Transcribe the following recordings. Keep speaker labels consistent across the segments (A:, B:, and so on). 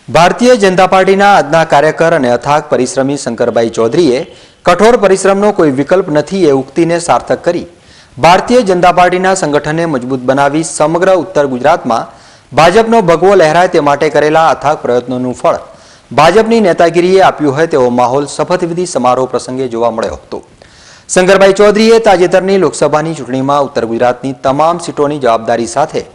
A: ભારતીય જનતા પાર્ટીના આજના કાર્યકર અને અથાગ પરિશ્રમી શંકરભાઈ ચૌધરીએ કઠોર પરિશ્રમનો કોઈ વિકલ્પ નથી એ ઉક્તિને સાર્થક કરી ભારતીય જનતા પાર્ટીના સંગઠનને મજબૂત બનાવી સમગ્ર ઉત્તર ગુજરાતમાં ભાજપનો ભગવો લહેરાય તે માટે કરેલા અથાગ પ્રયત્નોનું ફળ ભાજપની નેતાગીરીએ આપ્યું હોય તેવો માહોલ શપથવિધિ સમારોહ પ્રસંગે જોવા મળ્યો હતો। શંકરભાઈ ચૌધરીએ તાજેતરની લોકસભાની ચૂંટણીમાં ઉત્તર ગુજરાતની તમામ સીટોની જવાબદારી સાથે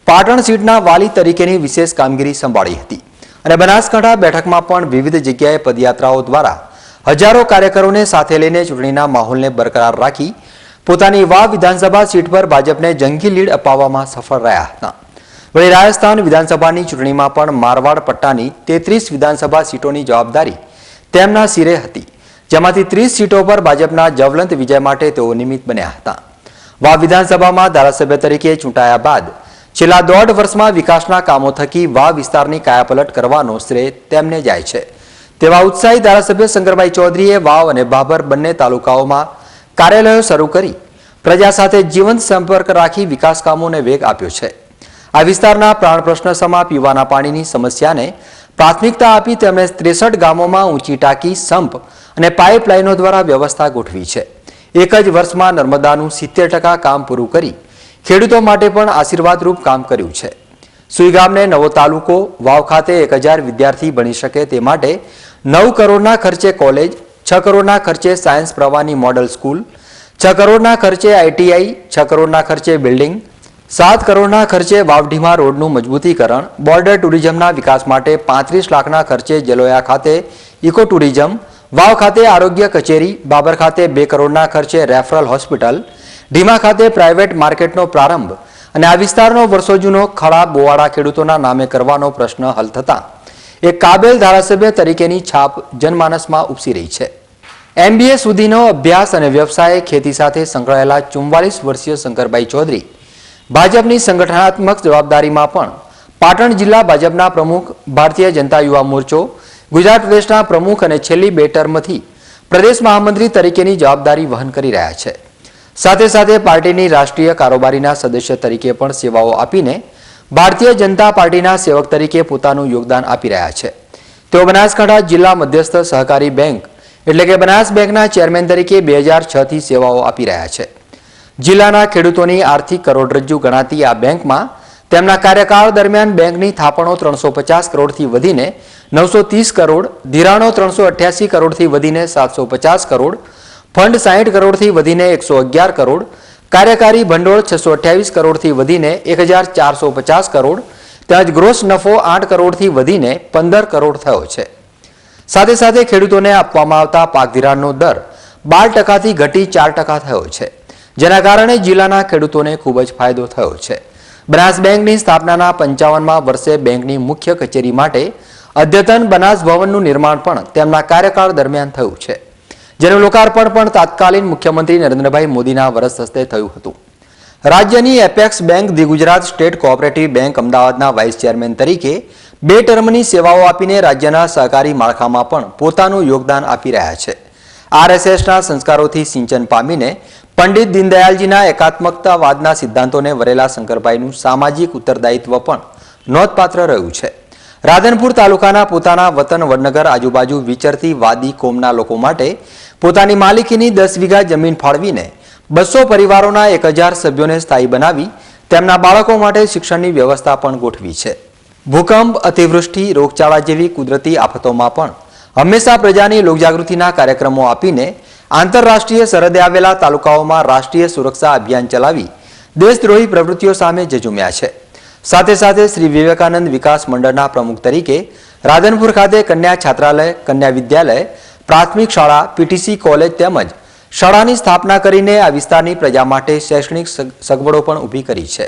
A: પાટણ સીટના વાલી તરીકેની વિશેષ કામગીરી સંભાળી હતી અને બનાસકાંઠા બેઠકમાં પણ વિવિધ જગ્યાએ પદયાત્રાઓ દ્વારા હજારો કાર્યકરોને સાથે લઈને ચૂંટણીના માહોલને બરકરાર રાખી પોતાની વાવ વિધાનસભા સીટ પર ભાજપને જંગી લીડ અપાવવામાં સફળ રહ્યા હતા। વળી રાજસ્થાન વિધાનસભાની ચૂંટણીમાં પણ મારવાડ પટ્ટાની 33 વિધાનસભા સીટોની જવાબદારી તેમના સિરે હતી, જેમાંથી 30 સીટો પર ભાજપના જ્વલંત વિજય માટે તેઓ નિમિત્ત બન્યા હતા। વાવ વિધાનસભામાં ધારાસભ્ય તરીકે ચૂંટાયા બાદ છેલ્લા 1.5 વર્ષમાં વિકાસના કામો થકી વાવ વિસ્તારની કાયાપલટ કરવાનો શ્રેય તેમને જાય છે તેવા ઉત્સાહી ધારાસભ્ય શંકરભાઈ ચૌધરીએ વાવ અને બાબર બંને તાલુકાઓમાં કાર્યાલયો શરૂ કરી પ્રજા સાથે જીવંત સંપર્ક રાખી વિકાસ કામોને વેગ આપ્યો છે। આ વિસ્તારના પ્રાણ પ્રશ્ન સમા પીવાના પાણીની સમસ્યાને પ્રાથમિકતા આપી તેમણે 63 ગામોમાં ઊંચી ટાંકી, સંપ અને પાઇપલાઇનો દ્વારા વ્યવસ્થા ગોઠવી છે। એક જ વર્ષમાં નર્મદાનું 70% કામ પૂરું કરી ખેડૂતો માટે પણ આશીર્વાદરૂપ કામ કર્યું છે। સુઈગામને નવો તાલુકો, વાવ ખાતે 1000 વિદ્યાર્થી ભણી શકે તે માટે 9 કરોડના ખર્ચે કોલેજ, 6 કરોડના ખર્ચે સાયન્સ પ્રવાહની મોડલ સ્કૂલ, 6 કરોડના ખર્ચે ITI, 6 કરોડના ખર્ચે બિલ્ડિંગ, 7 કરોડના ખર્ચે વાવઢીમા રોડનું મજબૂતીકરણ, બોર્ડર ટુરિઝમના વિકાસ માટે 35 લાખના ખર્ચે જલોયા ખાતે ઇકો ટુરિઝમ, વાવ ખાતે આરોગ્ય કચેરી, બાબર ખાતે 2 કરોડના ખર્ચે રેફરલ હોસ્પિટલ, ઢીમા ખાતે પ્રાઇવેટ માર્કેટનો પ્રારંભ અને આ વિસ્તારનો વર્ષો જૂનો ખળા બોવાડા ખેડૂતોના નામે કરવાનો પ્રશ્ન હલ થતાં એક કાબેલ ધારાસભ્ય તરીકેની છાપ જનમાનસમાં ઉપસી રહી છે। MBA સુધીનો અભ્યાસ અને વ્યવસાય ખેતી સાથે સંકળાયેલા 44 વર્ષીય શંકરભાઈ ચૌધરી ભાજપની સંગઠનાત્મક જવાબદારીમાં પણ પાટણ જિલ્લા ભાજપના પ્રમુખ, ભારતીય જનતા યુવા મોરચો ગુજરાત પ્રદેશના પ્રમુખ અને છેલ્લી 2 ટર્મથી પ્રદેશ મહામંત્રી તરીકેની જવાબદારી વહન કરી રહ્યા છે। સાથે સાથે પાર્ટીની રાષ્ટ્રીય કારોબારીના સદસ્ય તરીકે પણ સેવાઓ આપીને ભારતીય જનતા પાર્ટીના સેવક તરીકે પોતાનું યોગદાન આપી રહ્યા છે। તેઓ બનાસકાંઠા જિલ્લા મધ્યસ્થ સહકારી બેંક એટલે કે બનાસ બેંકના ચેરમેન તરીકે 2006થી સેવાઓ આપી રહ્યા છે। જિલ્લાના ખેડૂતોની આર્થિક કરોડરજ્જુ ગણાતી આ બેંકમાં તેમના કાર્યકાળ દરમિયાન બેંકની થાપણો 350 કરોડથી વધીને 930 કરોડ, ધિરાણો 388 કરોડથી વધીને 750 કરોડ, ફંડ 60 કરોડથી વધીને 111 કરોડ, કાર્યકારી ભંડોળ 628 કરોડથી વધીને 1450 કરોડ, તેમજ ગ્રોસ નફો 8 કરોડથી વધીને 15 કરોડ થયો છે। સાથે સાથે ખેડૂતોને આપવામાં આવતા પાક ધિરાણનો દર 12%થી ઘટી 4% થયો છે, જેના કારણે જિલ્લાના ખેડૂતોને ખૂબ જ ફાયદો થયો છે। બનાસ બેંકની સ્થાપનાના 55મા વર્ષે બેંકની મુખ્ય કચેરી માટે અદ્યતન બનાસ ભવનનું નિર્માણ પણ તેમના કાર્યકાળ દરમિયાન થયું છે, જેનું લોકાર્પણ પણ તાત્કાલિન મુખ્યમંત્રી નરેન્દ્રભાઈ મોદીના વરસ હસ્તે થયું હતું। રાજ્યની apex bank the Gujarat state cooperative bank અમદાવાદના વાઇસ ચેરમેન તરીકે 2 ટર્મની સેવાઓ આપીને રાજ્યના સહકારી માળખામાં પણ પોતાનું યોગદાન આપી રહ્યા છે। RSSના સંસ્કારોથી સિંચન પામીને પંડિત દીનદયાલજીના એકાત્મકતાવાદના સિદ્ધાંતોને વરેલા શંકરભાઈનું સામાજિક ઉત્તરદાયિત્વ પણ નોંધપાત્ર રહ્યું છે। રાધનપુર તાલુકાના પોતાના વતન વડનગર આજુબાજુ વિચરતી વાદી કોમના લોકો માટે પોતાની માલિકીની 10 વીઘા જમીન ફાળવીને 200 પરિવારોના 1000 સભ્યોને સ્થાયી બનાવી તેમના બાળકો માટે શિક્ષણની વ્યવસ્થા પણ ગોઠવી છે। ભૂકંપ, અતિવૃષ્ટિ, રોગચાળા જેવી કુદરતી આફતોમાં પણ હંમેશા પ્રજાની લોકજાગૃતિના કાર્યક્રમો આપીને આંતરરાષ્ટ્રીય સરહદે આવેલા તાલુકાઓમાં રાષ્ટ્રીય સુરક્ષા અભિયાન ચલાવી દેશદ્રોહી પ્રવૃત્તિઓ સામે ઝઝૂમ્યા છે। સાથે સાથે શ્રી વિવેકાનંદ વિકાસ મંડળના પ્રમુખ તરીકે રાધનપુર ખાતે કન્યા છાત્રાલય, કન્યા વિદ્યાલય, પ્રાથમિક શાળા, PTC કોલેજ તેમજ શાળાની સ્થાપના કરીને આ વિસ્તારની પ્રજા માટે શૈક્ષણિક સગવડો પણ ઊભી કરી છે।